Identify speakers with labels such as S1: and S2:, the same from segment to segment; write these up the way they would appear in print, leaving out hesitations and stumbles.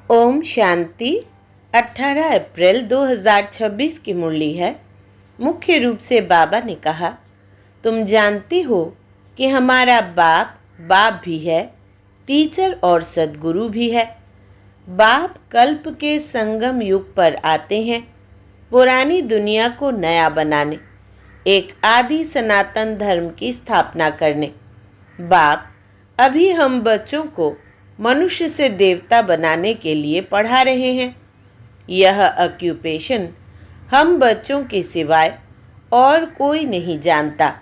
S1: ओम शांति। 18 अप्रैल 2026 की मुरली है। मुख्य रूप से बाबा ने कहा, तुम जानते हो कि हमारा बाप बाप भी है, टीचर और सद्गुरु भी है। बाप कल्प के संगम युग पर आते हैं, पुरानी दुनिया को नया बनाने, एक आदि सनातन धर्म की स्थापना करने। बाप अभी हम बच्चों को मनुष्य से देवता बनाने के लिए पढ़ा रहे हैं। यह ऑक्यूपेशन हम बच्चों के सिवाय और कोई नहीं जानता।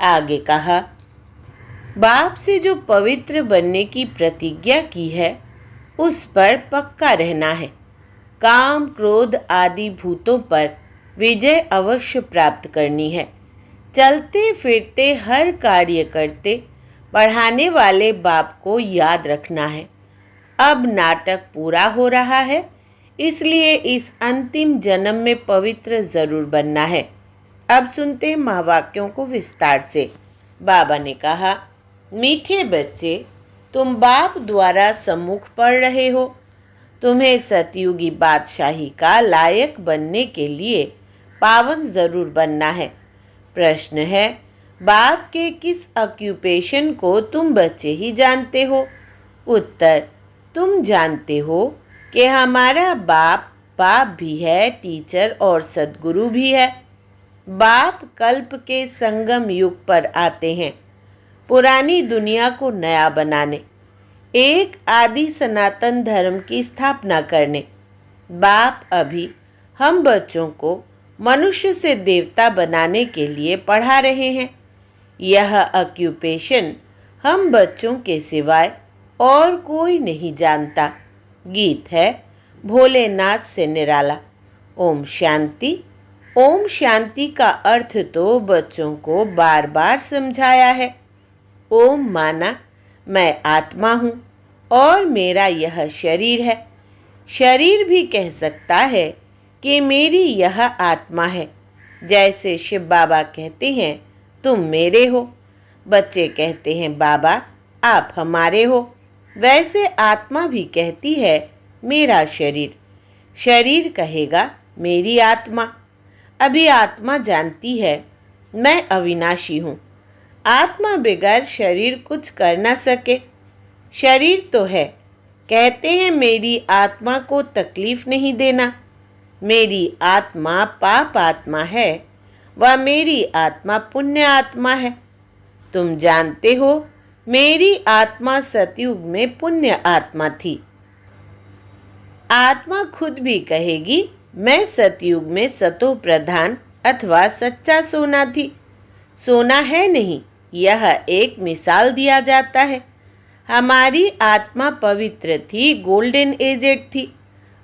S1: आगे कहा, बाप से जो पवित्र बनने की प्रतिज्ञा की है उस पर पक्का रहना है। काम क्रोध आदि भूतों पर विजय अवश्य प्राप्त करनी है। चलते फिरते हर कार्य करते पढ़ाने वाले बाप को याद रखना है। अब नाटक पूरा हो रहा है, इसलिए इस अंतिम जन्म में पवित्र जरूर बनना है। अब सुनते हैं महावाक्यों को विस्तार से। बाबा ने कहा, मीठे बच्चे, तुम बाप द्वारा सम्मुख पढ़ रहे हो। तुम्हें सतयुगी बादशाही का लायक बनने के लिए पावन जरूर बनना है। प्रश्न है, बाप के किस ऑक्यूपेशन को तुम बच्चे ही जानते हो? उत्तर, तुम जानते हो कि हमारा बाप बाप भी है, टीचर और सद्गुरु भी है। बाप कल्प के संगम युग पर आते हैं, पुरानी दुनिया को नया बनाने, एक आदि सनातन धर्म की स्थापना करने। बाप अभी हम बच्चों को मनुष्य से देवता बनाने के लिए पढ़ा रहे हैं। यह ऑक्यूपेशन हम बच्चों के सिवाय और कोई नहीं जानता। गीत है भोलेनाथ से निराला। ओम शांति। ओम शांति का अर्थ तो बच्चों को बार बार समझाया है। ओम माना मैं आत्मा हूँ और मेरा यह शरीर है। शरीर भी कह सकता है कि मेरी यह आत्मा है। जैसे शिव बाबा कहते हैं, तुम मेरे हो। बच्चे कहते हैं, बाबा आप हमारे हो। वैसे आत्मा भी कहती है, मेरा शरीर। शरीर कहेगा, मेरी आत्मा। अभी आत्मा जानती है मैं अविनाशी हूँ। आत्मा बगैर शरीर कुछ कर ना सके। शरीर तो है, कहते हैं मेरी आत्मा को तकलीफ नहीं देना। मेरी आत्मा पाप आत्मा है व मेरी आत्मा पुण्य आत्मा है। तुम जानते हो मेरी आत्मा सतयुग में पुण्य आत्मा थी। आत्मा खुद भी कहेगी, मैं सतयुग में सतो प्रधान अथवा सच्चा सोना थी। सोना है नहीं, यह एक मिसाल दिया जाता है। हमारी आत्मा पवित्र थी, गोल्डन एजेड थी।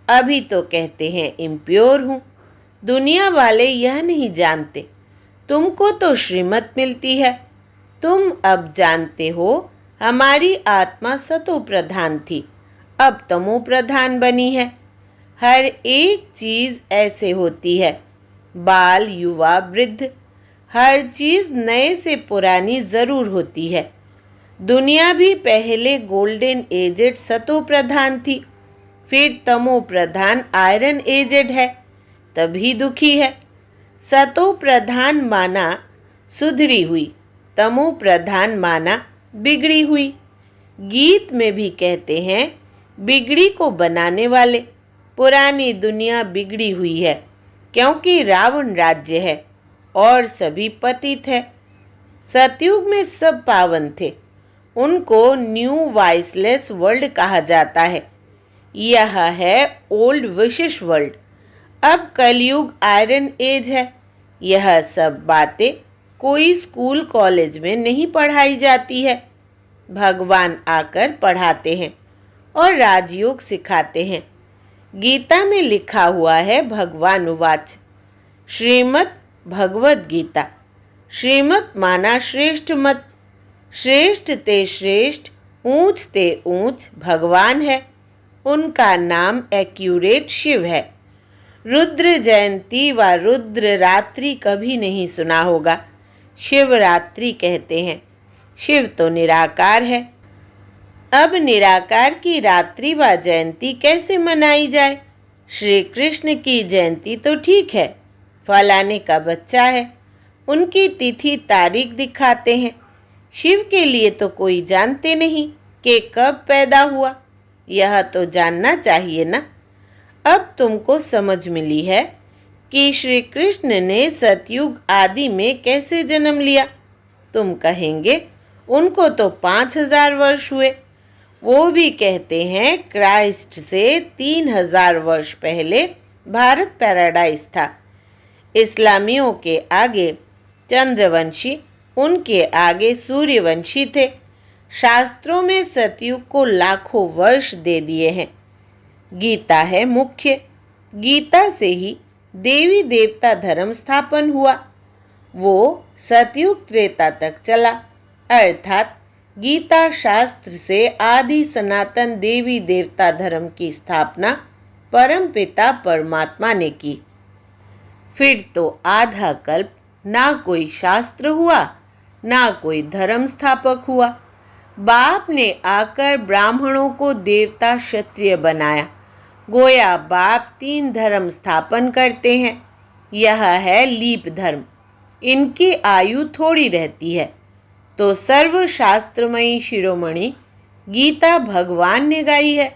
S1: अभी तो कहते हैं इम्प्योर हूँ। दुनिया वाले यह नहीं जानते। तुमको तो श्रीमत मिलती है। तुम अब जानते हो हमारी आत्मा सतो प्रधान थी, अब तमो प्रधान बनी है। हर एक चीज़ ऐसे होती है, बाल युवा वृद्ध, हर चीज़ नए से पुरानी ज़रूर होती है। दुनिया भी पहले गोल्डन एजेड सतो प्रधान थी, फिर तमो प्रधान आयरन एजेड है, तभी दुखी है। सतो प्रधान माना सुधरी हुई, तमो प्रधान माना बिगड़ी हुई। गीत में भी कहते हैं, बिगड़ी को बनाने वाले। पुरानी दुनिया बिगड़ी हुई है क्योंकि रावण राज्य है और सभी पतित है। सतयुग में सब पावन थे, उनको न्यू वाइसलेस वर्ल्ड कहा जाता है। यह है ओल्ड विशिश वर्ल्ड। अब कलयुग आयरन एज है। यह सब बातें कोई स्कूल कॉलेज में नहीं पढ़ाई जाती है। भगवान आकर पढ़ाते हैं और राजयोग सिखाते हैं। गीता में लिखा हुआ है, भगवान उवाच, श्रीमद् भगवद गीता। श्रीमत माना श्रेष्ठ मत। श्रेष्ठ ते श्रेष्ठ, ऊंच ते ऊंच भगवान है। उनका नाम एक्यूरेट शिव है। रुद्र जयंती व रुद्र रात्रि कभी नहीं सुना होगा। शिवरात्रि कहते हैं। शिव तो निराकार है। अब निराकार की रात्रि व जयंती कैसे मनाई जाए? श्री कृष्ण की जयंती तो ठीक है, फलाने का बच्चा है, उनकी तिथि तारीख दिखाते हैं। शिव के लिए तो कोई जानते नहीं कि कब पैदा हुआ, यह तो जानना चाहिए ना। अब तुमको समझ मिली है कि श्री कृष्ण ने सतयुग आदि में कैसे जन्म लिया। तुम कहेंगे उनको तो 5000 वर्ष हुए। वो भी कहते हैं क्राइस्ट से 3000 वर्ष पहले भारत पैराडाइज था। इस्लामियों के आगे चंद्रवंशी, उनके आगे सूर्यवंशी थे। शास्त्रों में सतयुग को लाखों वर्ष दे दिए हैं। गीता है मुख्य, गीता से ही देवी देवता धर्म स्थापन हुआ। वो सतयुग त्रेता तक चला, अर्थात गीता शास्त्र से आदि सनातन देवी देवता धर्म की स्थापना परमपिता परमात्मा ने की। फिर तो आधा कल्प ना कोई शास्त्र हुआ, ना कोई धर्म स्थापक हुआ। बाप ने आकर ब्राह्मणों को देवता क्षत्रिय बनाया। गोया बाप 3 धर्म स्थापन करते हैं। यह है लीप धर्म। इनकी आयु थोड़ी रहती है। तो सर्वशास्त्रमयी शिरोमणि गीता भगवान ने गाई है।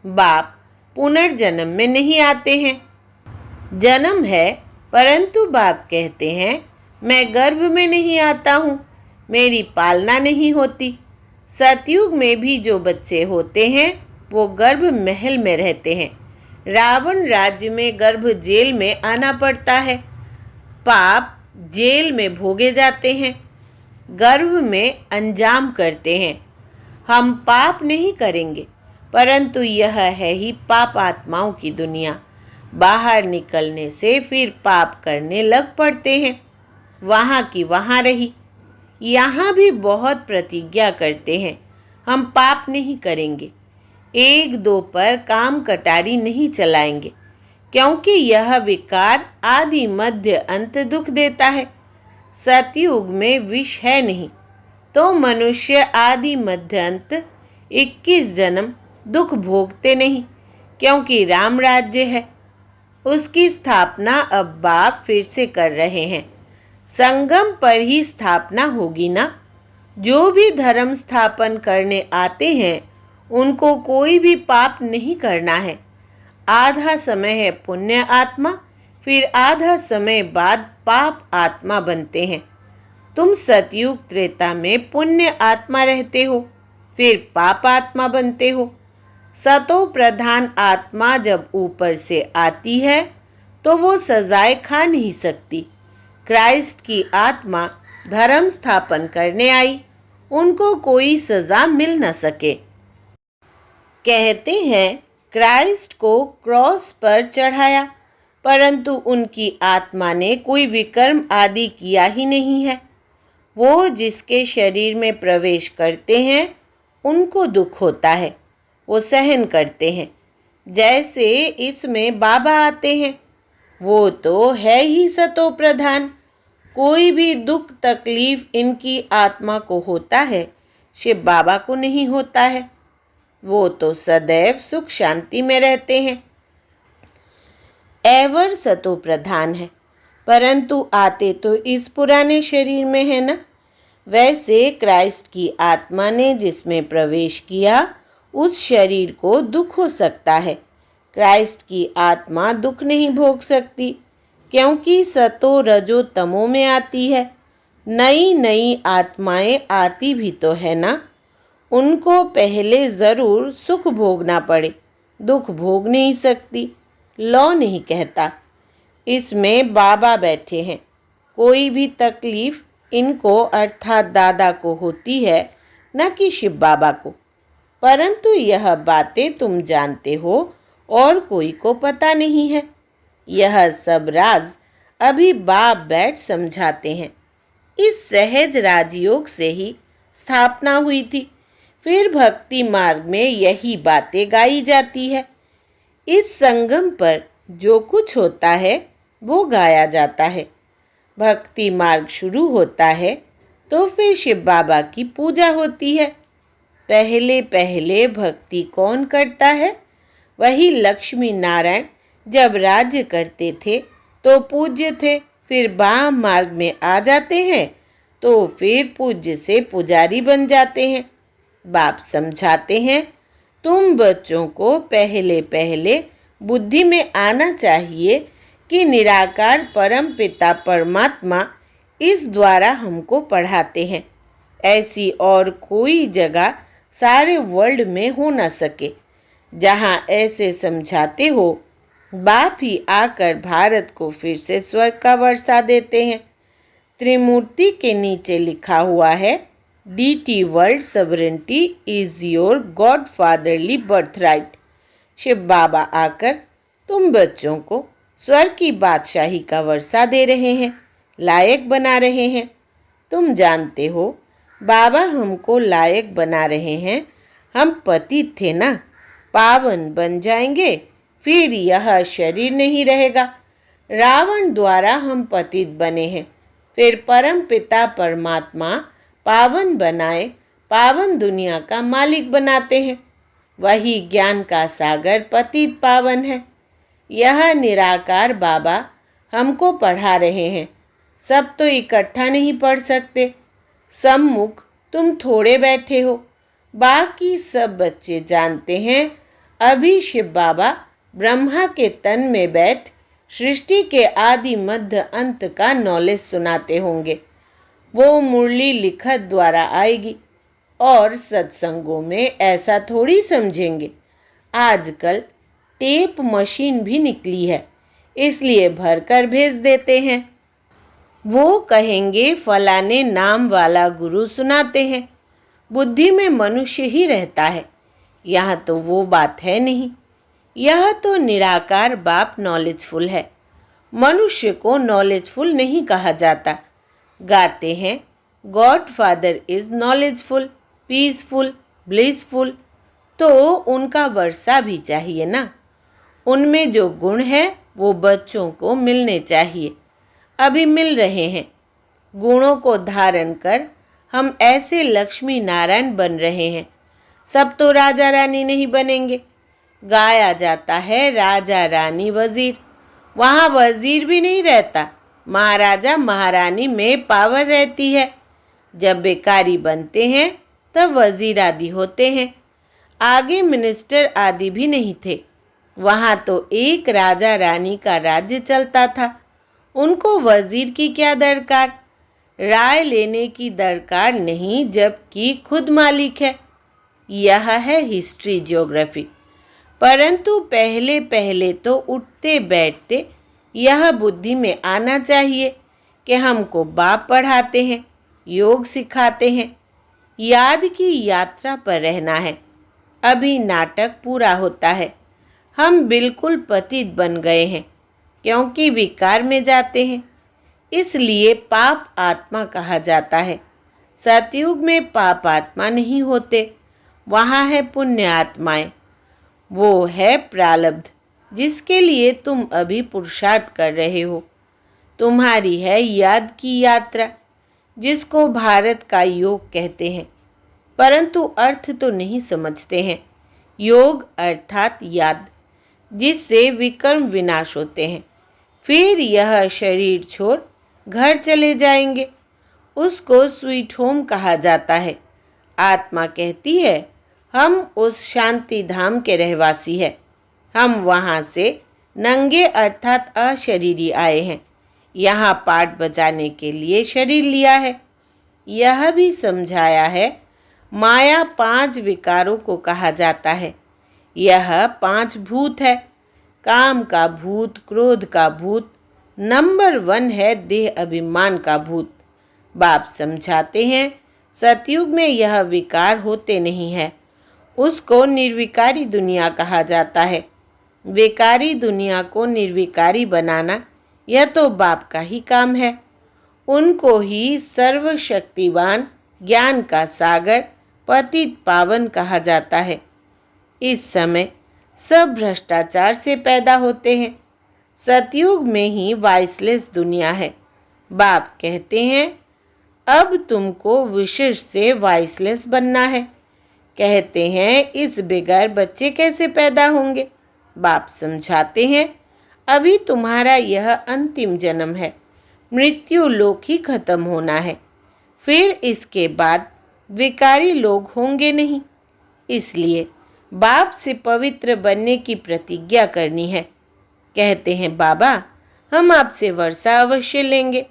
S1: बाप पुनर्जन्म में नहीं आते हैं। जन्म है, परंतु बाप कहते हैं मैं गर्भ में नहीं आता हूँ, मेरी पालना नहीं होती। सतयुग में भी जो बच्चे होते हैं वो गर्भ महल में रहते हैं। रावण राज्य में गर्भ जेल में आना पड़ता है। पाप जेल में भोगे जाते हैं, गर्भ में अंजाम करते हैं। हम पाप नहीं करेंगे, परंतु यह है ही पाप आत्माओं की दुनिया। बाहर निकलने से फिर पाप करने लग पड़ते हैं। वहाँ की वहाँ रही। यहाँ भी बहुत प्रतिज्ञा करते हैं हम पाप नहीं करेंगे, 1-2 पर काम कटारी नहीं चलाएंगे, क्योंकि यह विकार आदि मध्य अंत दुख देता है। सतयुग में विष है नहीं, तो मनुष्य आदि मध्य अंत 21 जन्म दुख भोगते नहीं, क्योंकि राम राज्य है। उसकी स्थापना अब बाप फिर से कर रहे हैं। संगम पर ही स्थापना होगी ना। जो भी धर्म स्थापन करने आते हैं उनको कोई भी पाप नहीं करना है। आधा समय है पुण्य आत्मा, फिर आधा समय बाद पाप आत्मा बनते हैं। तुम सतयुग त्रेता में पुण्य आत्मा रहते हो, फिर पाप आत्मा बनते हो। सतो प्रधान आत्मा जब ऊपर से आती है तो वो सजाएं खा नहीं सकती। क्राइस्ट की आत्मा धर्म स्थापन करने आई, उनको कोई सजा मिल न सके। कहते हैं क्राइस्ट को क्रॉस पर चढ़ाया, परंतु उनकी आत्मा ने कोई विकर्म आदि किया ही नहीं है। वो जिसके शरीर में प्रवेश करते हैं उनको दुख होता है, वो सहन करते हैं। जैसे इसमें बाबा आते हैं, वो तो है ही सतो प्रधान। कोई भी दुख तकलीफ इनकी आत्मा को होता है, शिव बाबा को नहीं होता है। वो तो सदैव सुख शांति में रहते हैं। एवर सतो प्रधान है, परंतु आते तो इस पुराने शरीर में है ना। वैसे क्राइस्ट की आत्मा ने जिसमें प्रवेश किया उस शरीर को दुख हो सकता है। क्राइस्ट की आत्मा दुख नहीं भोग सकती, क्योंकि सतो रजो तमो में आती है। नई नई आत्माएं आती भी तो है ना। उनको पहले ज़रूर सुख भोगना पड़े, दुख भोग नहीं सकती। लौ नहीं कहता। इसमें बाबा बैठे हैं, कोई भी तकलीफ इनको अर्थात दादा को होती है, न कि शिव बाबा को। परंतु यह बातें तुम जानते हो और कोई को पता नहीं है। यह सब राज अभी बाप बैठ समझाते हैं। इस सहज राजयोग से ही स्थापना हुई थी। फिर भक्ति मार्ग में यही बातें गाई जाती है। इस संगम पर जो कुछ होता है वो गाया जाता है। भक्ति मार्ग शुरू होता है तो फिर शिव बाबा की पूजा होती है। पहले पहले भक्ति कौन करता है? वही लक्ष्मी नारायण। जब राज्य करते थे तो पूज्य थे, फिर वाम मार्ग में आ जाते हैं तो फिर पूज्य से पुजारी बन जाते हैं। बाप समझाते हैं, तुम बच्चों को पहले पहले बुद्धि में आना चाहिए कि निराकार परम पिता परमात्मा इस द्वारा हमको पढ़ाते हैं। ऐसी और कोई जगह सारे वर्ल्ड में हो न सके जहाँ ऐसे समझाते हो। बाप ही आकर भारत को फिर से स्वर्ग का वर्षा देते हैं। त्रिमूर्ति के नीचे लिखा हुआ है, DT world sovereignty is your God fatherly birthright. Shiv Baba आकर तुम बच्चों को स्वर्ग की बादशाही का वर्षा दे रहे हैं, लायक बना रहे हैं। तुम जानते हो बाबा हमको लायक बना रहे हैं। हम पतित थे ना, पावन बन जाएंगे, फिर यह शरीर नहीं रहेगा। रावण द्वारा हम पतित बने हैं, फिर परम पिता परमात्मा पावन बनाए, पावन दुनिया का मालिक बनाते हैं। वही ज्ञान का सागर पतित पावन है। यह निराकार बाबा हमको पढ़ा रहे हैं। सब तो इकट्ठा नहीं पढ़ सकते। सम्मुख तुम थोड़े बैठे हो, बाकी सब बच्चे जानते हैं। अभी शिव बाबा ब्रह्मा के तन में बैठ सृष्टि के आदि मध्य अंत का नॉलेज सुनाते होंगे। वो मुरली लिखत द्वारा आएगी और सत्संगों में ऐसा थोड़ी समझेंगे। आजकल टेप मशीन भी निकली है, इसलिए भरकर भेज देते हैं। वो कहेंगे फलाने नाम वाला गुरु सुनाते हैं। बुद्धि में मनुष्य ही रहता है, यहाँ तो वो बात है नहीं। यह तो निराकार बाप नॉलेजफुल है, मनुष्य को नॉलेजफुल नहीं कहा जाता। गाते हैं, God father is knowledgeful, peaceful, blissful, तो उनका वर्षा भी चाहिए ना। उनमें जो गुण है वो बच्चों को मिलने चाहिए, अभी मिल रहे हैं। गुणों को धारण कर हम ऐसे लक्ष्मी नारायण बन रहे हैं। सब तो राजा रानी नहीं बनेंगे। गाया जाता है राजा रानी वजीर, वहाँ वजीर भी नहीं रहता, महाराजा महारानी में पावर रहती है। जब बेकारी बनते हैं तब वजीर आदि होते हैं। आगे मिनिस्टर आदि भी नहीं थे, वहाँ तो एक राजा रानी का राज्य चलता था। उनको वजीर की क्या दरकार, राय लेने की दरकार नहीं, जबकि खुद मालिक है। यह है हिस्ट्री ज्योग्राफी। परंतु पहले पहले तो उठते बैठते यह बुद्धि में आना चाहिए कि हमको बाप पढ़ाते हैं, योग सिखाते हैं, याद की यात्रा पर रहना है। अभी नाटक पूरा होता है। हम बिल्कुल पतित बन गए हैं, क्योंकि विकार में जाते हैं, इसलिए पाप आत्मा कहा जाता है। सतयुग में पाप आत्मा नहीं होते, वहाँ है पुण्य आत्माएं। वो है प्रारब्ध, जिसके लिए तुम अभी पुरुषार्थ कर रहे हो। तुम्हारी है याद की यात्रा, जिसको भारत का योग कहते हैं, परंतु अर्थ तो नहीं समझते हैं। योग अर्थात याद, जिससे विकर्म विनाश होते हैं। फिर यह शरीर छोड़ घर चले जाएंगे, उसको स्वीट होम कहा जाता है। आत्मा कहती है हम उस शांति धाम के रहवासी हैं। हम वहाँ से नंगे अर्थात अशरीरी आए हैं, यहाँ पाठ बजाने के लिए शरीर लिया है। यह भी समझाया है, माया 5 विकारों को कहा जाता है। यह 5 भूत है। काम का भूत, क्रोध का भूत, नंबर 1 है देह अभिमान का भूत। बाप समझाते हैं सतयुग में यह विकार होते नहीं है, उसको निर्विकारी दुनिया कहा जाता है। विकारी दुनिया को निर्विकारी बनाना यह तो बाप का ही काम है। उनको ही सर्वशक्तिवान, ज्ञान का सागर, पतित पावन कहा जाता है। इस समय सब भ्रष्टाचार से पैदा होते हैं। सतयुग में ही वाइसलेस दुनिया है। बाप कहते हैं अब तुमको विशेष से वाइसलेस बनना है, कहते हैं इस बगैर बच्चे कैसे पैदा होंगे। बाप समझाते हैं अभी तुम्हारा यह अंतिम जन्म है, मृत्यु लोक ही खत्म होना है, फिर इसके बाद विकारी लोग होंगे नहीं। इसलिए बाप से पवित्र बनने की प्रतिज्ञा करनी है। कहते हैं बाबा हम आपसे वर्षा अवश्य लेंगे।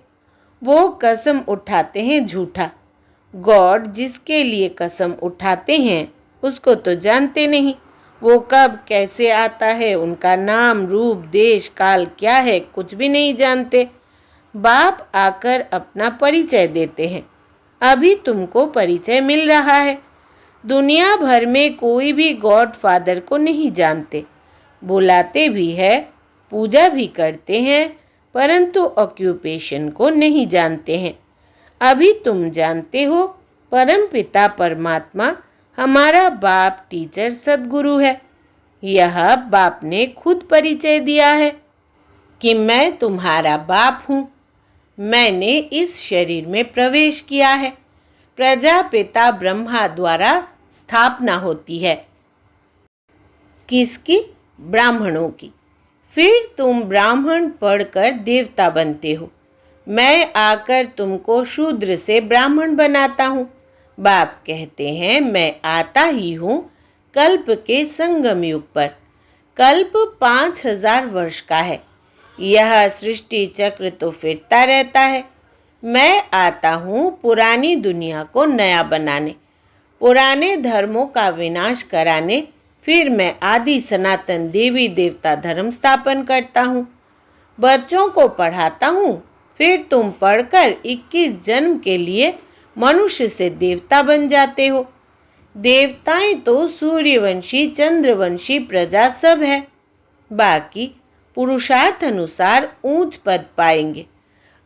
S1: वो कसम उठाते हैं झूठा। गॉड जिसके लिए कसम उठाते हैं उसको तो जानते नहीं, वो कब कैसे आता है, उनका नाम रूप देश काल क्या है कुछ भी नहीं जानते। बाप आकर अपना परिचय देते हैं। अभी तुमको परिचय मिल रहा है। दुनिया भर में कोई भी गॉड फादर को नहीं जानते, बुलाते भी है, पूजा भी करते हैं, परंतु ऑक्यूपेशन को नहीं जानते हैं। अभी तुम जानते हो परम पिता परमात्मा हमारा बाप टीचर सद्गुरु है। यह बाप ने खुद परिचय दिया है कि मैं तुम्हारा बाप हूँ। मैंने इस शरीर में प्रवेश किया है। प्रजापिता ब्रह्मा द्वारा स्थापना होती है। किसकी? ब्राह्मणों की। फिर तुम ब्राह्मण पढ़कर देवता बनते हो। मैं आकर तुमको शूद्र से ब्राह्मण बनाता हूँ। बाप कहते हैं मैं आता ही हूँ कल्प के संगम युग पर। कल्प 5000 वर्ष का है। यह सृष्टि चक्र तो फिरता रहता है। मैं आता हूँ पुरानी दुनिया को नया बनाने, पुराने धर्मों का विनाश कराने। फिर मैं आदि सनातन देवी देवता धर्म स्थापन करता हूँ। बच्चों को पढ़ाता हूँ। फिर तुम पढ़कर 21 जन्म के लिए मनुष्य से देवता बन जाते हो। देवताएं तो सूर्यवंशी चंद्रवंशी प्रजा सब है। बाकी पुरुषार्थ अनुसार ऊंच पद पाएंगे।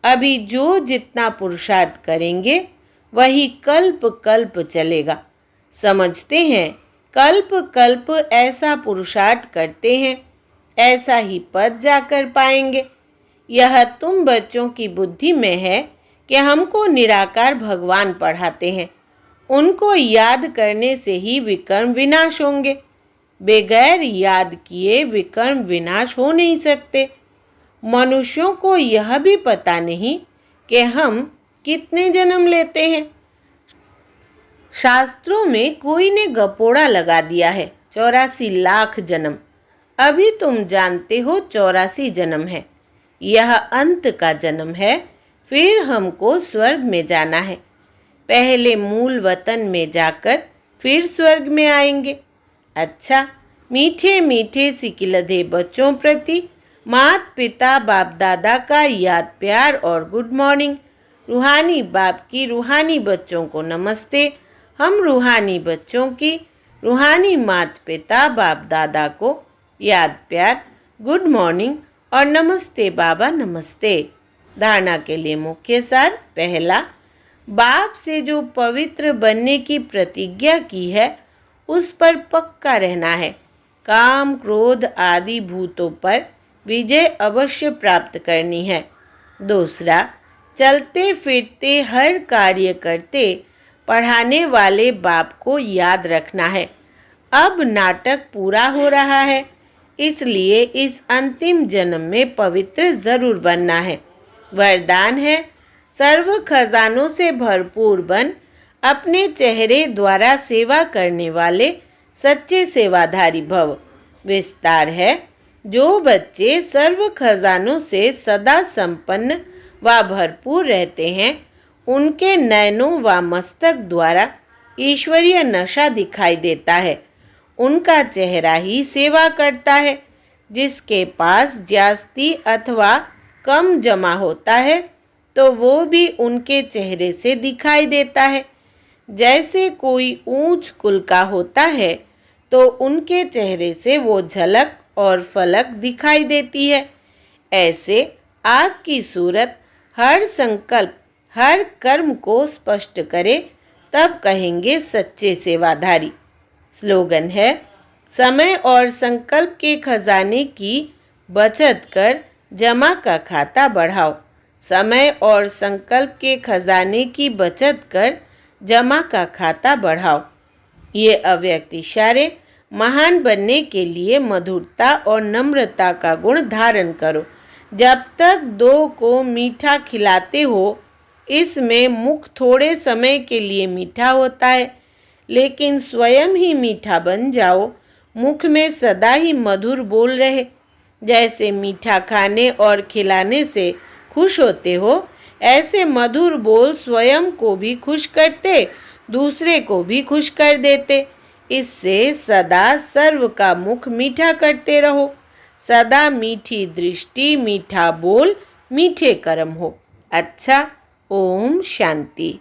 S1: अभी जो जितना पुरुषार्थ करेंगे वही कल्प कल्प चलेगा। समझते हैं कल्प कल्प ऐसा पुरुषार्थ करते हैं ऐसा ही पद जाकर पाएंगे। यह तुम बच्चों की बुद्धि में है कि हमको निराकार भगवान पढ़ाते हैं। उनको याद करने से ही विकर्म विनाश होंगे। बगैर याद किए विकर्म विनाश हो नहीं सकते। मनुष्यों को यह भी पता नहीं कि हम कितने जन्म लेते हैं। शास्त्रों में कोई ने गपोड़ा लगा दिया है 84 लाख जन्म। अभी तुम जानते हो 84 जन्म है। यह अंत का जन्म है। फिर हमको स्वर्ग में जाना है। पहले मूल वतन में जाकर फिर स्वर्ग में आएंगे। अच्छा, मीठे मीठे सिकिलधे बच्चों प्रति माता पिता बाप दादा का याद प्यार और गुड मॉर्निंग। रूहानी बाप की रूहानी बच्चों को नमस्ते। हम रूहानी बच्चों की रूहानी माता पिता बाप दादा को याद प्यार, गुड मॉर्निंग और नमस्ते बाबा नमस्ते। धारणा के लिए मुख्य सार। पहला, बाप से जो पवित्र बनने की प्रतिज्ञा की है उस पर पक्का रहना है। काम क्रोध आदि भूतों पर विजय अवश्य प्राप्त करनी है। दूसरा, चलते फिरते हर कार्य करते पढ़ाने वाले बाप को याद रखना है। अब नाटक पूरा हो रहा है, इसलिए इस अंतिम जन्म में पवित्र जरूर बनना है। वरदान है, सर्व खजानों से भरपूर बन अपने चेहरे द्वारा सेवा करने वाले सच्चे सेवाधारी भव। विस्तार है, जो बच्चे सर्व खजानों से सदा संपन्न व भरपूर रहते हैं उनके नयनों व मस्तक द्वारा ईश्वरीय नशा दिखाई देता है। उनका चेहरा ही सेवा करता है। जिसके पास जास्ती अथवा कम जमा होता है तो वो भी उनके चेहरे से दिखाई देता है। जैसे कोई ऊंच कुल का होता है तो उनके चेहरे से वो झलक और फलक दिखाई देती है। ऐसे आपकी सूरत हर संकल्प हर कर्म को स्पष्ट करे, तब कहेंगे सच्चे सेवाधारी। स्लोगन है, समय और संकल्प के खजाने की बचत कर जमा का खाता बढ़ाओ। समय और संकल्प के खजाने की बचत कर जमा का खाता बढ़ाओ। ये अव्यक्त इशारे महान बनने के लिए मधुरता और नम्रता का गुण धारण करो। जब तक दो को मीठा खिलाते हो, इसमें मुख थोड़े समय के लिए मीठा होता है, लेकिन स्वयं ही मीठा बन जाओ। मुख में सदा ही मधुर बोल रहे। जैसे मीठा खाने और खिलाने से खुश होते हो, ऐसे मधुर बोल स्वयं को भी खुश करते, दूसरे को भी खुश कर देते। इससे सदा सर्व का मुख मीठा करते रहो। सदा मीठी दृष्टि, मीठा बोल, मीठे कर्म हो। अच्छा, ओम शांति।